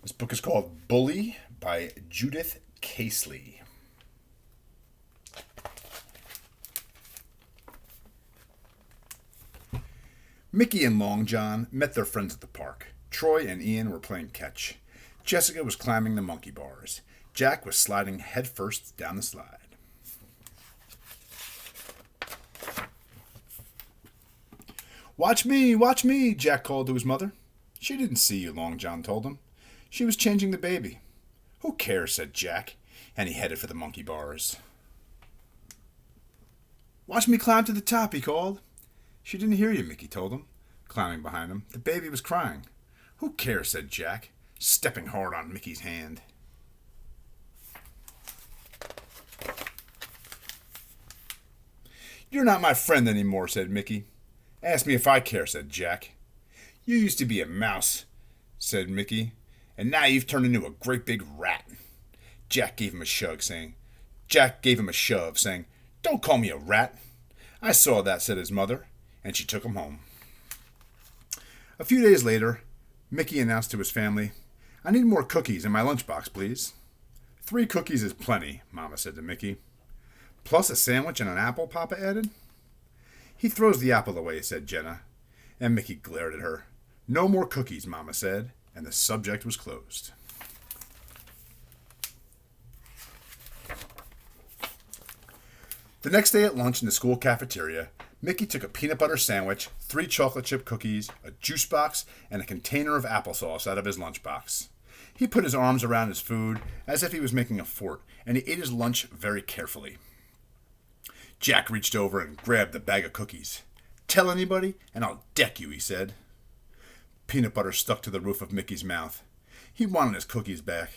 This book is called Bully by Judith Casely. Mickey and Long John met their friends at the park. Troy and Ian were playing catch. Jessica was climbing the monkey bars. Jack was sliding headfirst down the slide. Watch me, Jack called to his mother. She didn't see you, Long John told him. She was changing the baby. Who cares, said Jack, and he headed for the monkey bars. Watch me climb to the top, he called. She didn't hear you, Mickey told him, climbing behind him. The baby was crying. Who cares, said Jack, stepping hard on Mickey's hand. You're not my friend anymore, said Mickey. Ask me if I care, said Jack. You used to be a mouse, said Mickey, and now you've turned into a great big rat. Jack gave him a shove, saying, Don't call me a rat. I saw that, said his mother, and she took him home. A few days later, Mickey announced to his family, I need more cookies in my lunchbox, please. 3 cookies is plenty, Mama said to Mickey. Plus a sandwich and an apple, Papa added. He throws the apple away, said Jenna, and Mickey glared at her. No more cookies, Mama said, and the subject was closed. The next day at lunch in the school cafeteria, Mickey took a peanut butter sandwich, 3 chocolate chip cookies, a juice box, and a container of applesauce out of his lunchbox. He put his arms around his food as if he was making a fort, and he ate his lunch very carefully. Jack reached over and grabbed the bag of cookies. Tell anybody, and I'll deck you, he said. Peanut butter stuck to the roof of Mickey's mouth. He wanted his cookies back,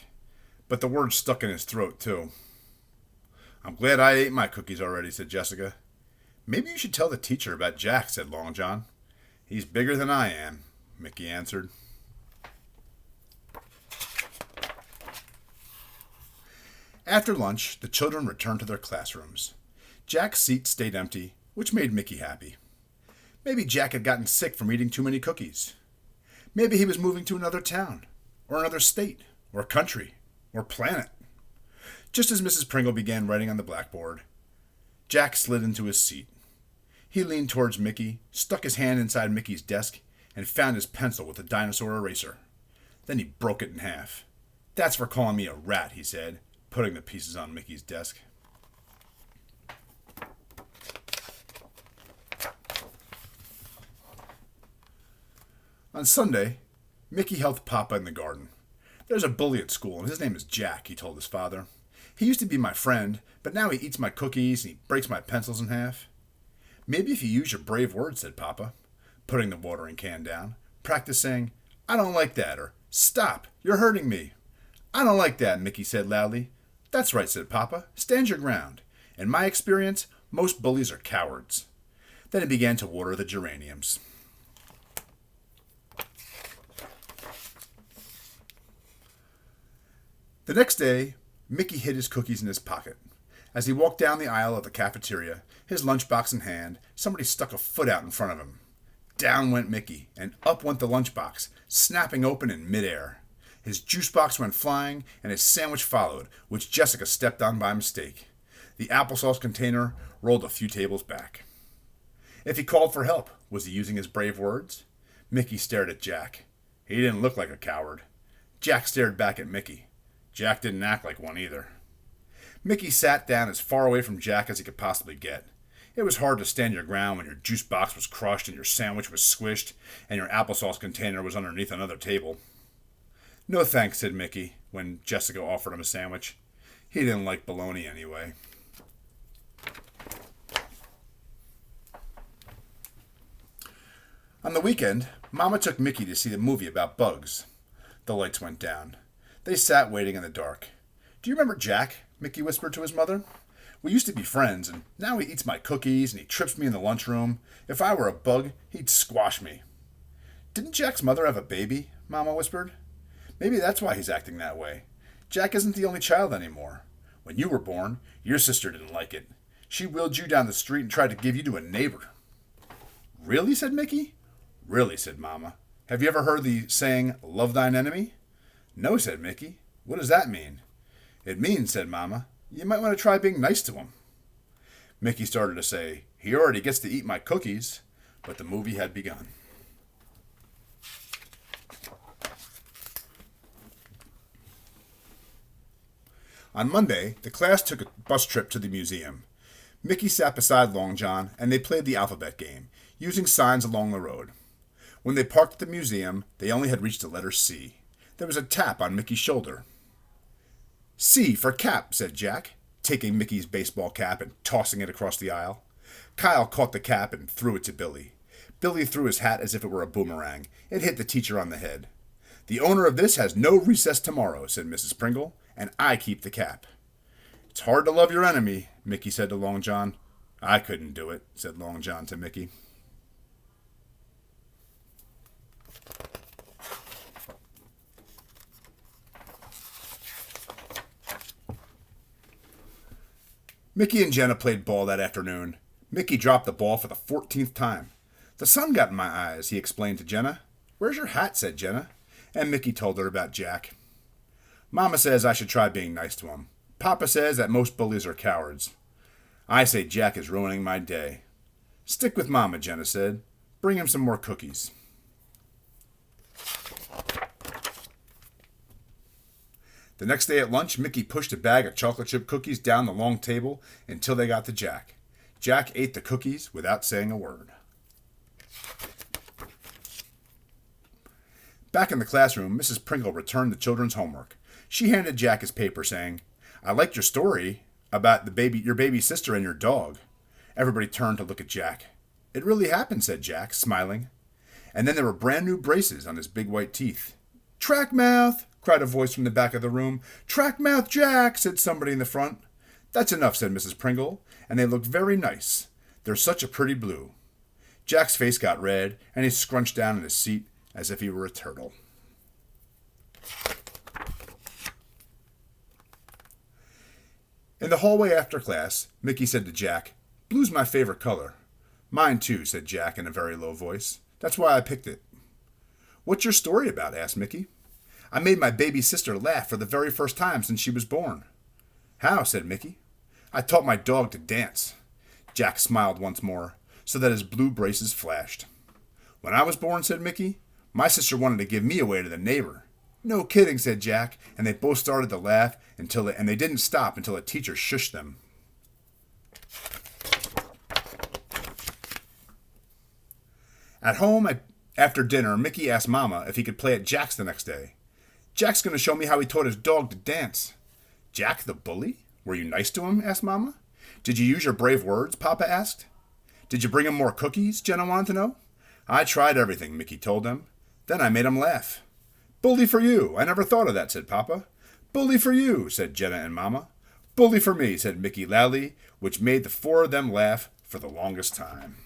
but the words stuck in his throat, too. I'm glad I ate my cookies already, said Jessica. Maybe you should tell the teacher about Jack, said Long John. He's bigger than I am, Mickey answered. After lunch, the children returned to their classrooms. Jack's seat stayed empty, which made Mickey happy. Maybe Jack had gotten sick from eating too many cookies. Maybe he was moving to another town, or another state, or country, or planet. Just as Mrs. Pringle began writing on the blackboard, Jack slid into his seat. He leaned towards Mickey, stuck his hand inside Mickey's desk, and found his pencil with a dinosaur eraser. Then he broke it in half. That's for calling me a rat, he said, putting the pieces on Mickey's desk. On Sunday, Mickey helped Papa in the garden. There's a bully at school, and his name is Jack, he told his father. He used to be my friend, but now he eats my cookies and he breaks my pencils in half. Maybe if you use your brave words, said Papa, putting the watering can down. Practice saying, I don't like that, or stop, you're hurting me. I don't like that, Mickey said loudly. That's right, said Papa. Stand your ground. In my experience, most bullies are cowards. Then he began to water the geraniums. The next day, Mickey hid his cookies in his pocket. As he walked down the aisle of the cafeteria, his lunchbox in hand, somebody stuck a foot out in front of him. Down went Mickey, and up went the lunchbox, snapping open in midair. His juice box went flying, and his sandwich followed, which Jessica stepped on by mistake. The applesauce container rolled a few tables back. If he called for help, was he using his brave words? Mickey stared at Jack. He didn't look like a coward. Jack stared back at Mickey. Jack didn't act like one either. Mickey sat down as far away from Jack as he could possibly get. It was hard to stand your ground when your juice box was crushed and your sandwich was squished and your applesauce container was underneath another table. No thanks, said Mickey, when Jessica offered him a sandwich. He didn't like bologna anyway. On the weekend, Mama took Mickey to see the movie about bugs. The lights went down. They sat waiting in the dark. Do you remember Jack? Mickey whispered to his mother. We used to be friends, and now he eats my cookies and he trips me in the lunchroom. If I were a bug, he'd squash me. Didn't Jack's mother have a baby? Mama whispered. Maybe that's why he's acting that way. Jack isn't the only child anymore. When you were born, your sister didn't like it. She wheeled you down the street and tried to give you to a neighbor. Really? Said Mickey. Really, said Mama. Have you ever heard the saying, love thine enemy? No, said Mickey. What does that mean? It means, said Mama, you might want to try being nice to him. Mickey started to say, he already gets to eat my cookies, but the movie had begun. On Monday, the class took a bus trip to the museum. Mickey sat beside Long John, and they played the alphabet game, using signs along the road. When they parked at the museum, they only had reached the letter C. There was a tap on Mickey's shoulder. C for cap, said Jack, taking Mickey's baseball cap and tossing it across the aisle. Kyle caught the cap and threw it to Billy. Billy threw his hat as if it were a boomerang. It hit the teacher on the head. The owner of this has no recess tomorrow, said Mrs. Pringle, and I keep the cap. It's hard to love your enemy, Mickey said to Long John. I couldn't do it, said Long John to Mickey. Mickey and Jenna played ball that afternoon. Mickey dropped the ball for the 14th time. The sun got in my eyes, he explained to Jenna. Where's your hat, said Jenna, and Mickey told her about Jack. Mama says I should try being nice to him. Papa says that most bullies are cowards. I say Jack is ruining my day. Stick with Mama, Jenna said. Bring him some more cookies. The next day at lunch, Mickey pushed a bag of chocolate chip cookies down the long table until they got to Jack. Jack ate the cookies without saying a word. Back in the classroom, Mrs. Pringle returned the children's homework. She handed Jack his paper, saying, I liked your story about your baby sister and your dog. Everybody turned to look at Jack. It really happened, said Jack, smiling. And then there were brand new braces on his big white teeth. Track mouth, cried a voice from the back of the room. Track mouth Jack, said somebody in the front. That's enough, said Mrs. Pringle, and they look very nice. They're such a pretty blue. Jack's face got red, and he scrunched down in his seat as if he were a turtle. In the hallway after class, Mickey said to Jack, Blue's my favorite color. Mine too, said Jack in a very low voice. That's why I picked it. What's your story about? Asked Mickey. I made my baby sister laugh for the very first time since she was born. How? Said Mickey. I taught my dog to dance. Jack smiled once more, so that his blue braces flashed. When I was born, said Mickey, my sister wanted to give me away to the neighbor. No kidding, said Jack, and they both started to laugh and they didn't stop until a teacher shushed them. At home, after dinner, Mickey asked Mama if he could play at Jack's the next day. Jack's going to show me how he taught his dog to dance. Jack the bully? Were you nice to him? Asked Mama. Did you use your brave words? Papa asked. Did you bring him more cookies? Jenna wanted to know. I tried everything, Mickey told them. Then I made him laugh. Bully for you. I never thought of that, said Papa. Bully for you, said Jenna and Mama. Bully for me, said Mickey loudly, which made the four of them laugh for the longest time.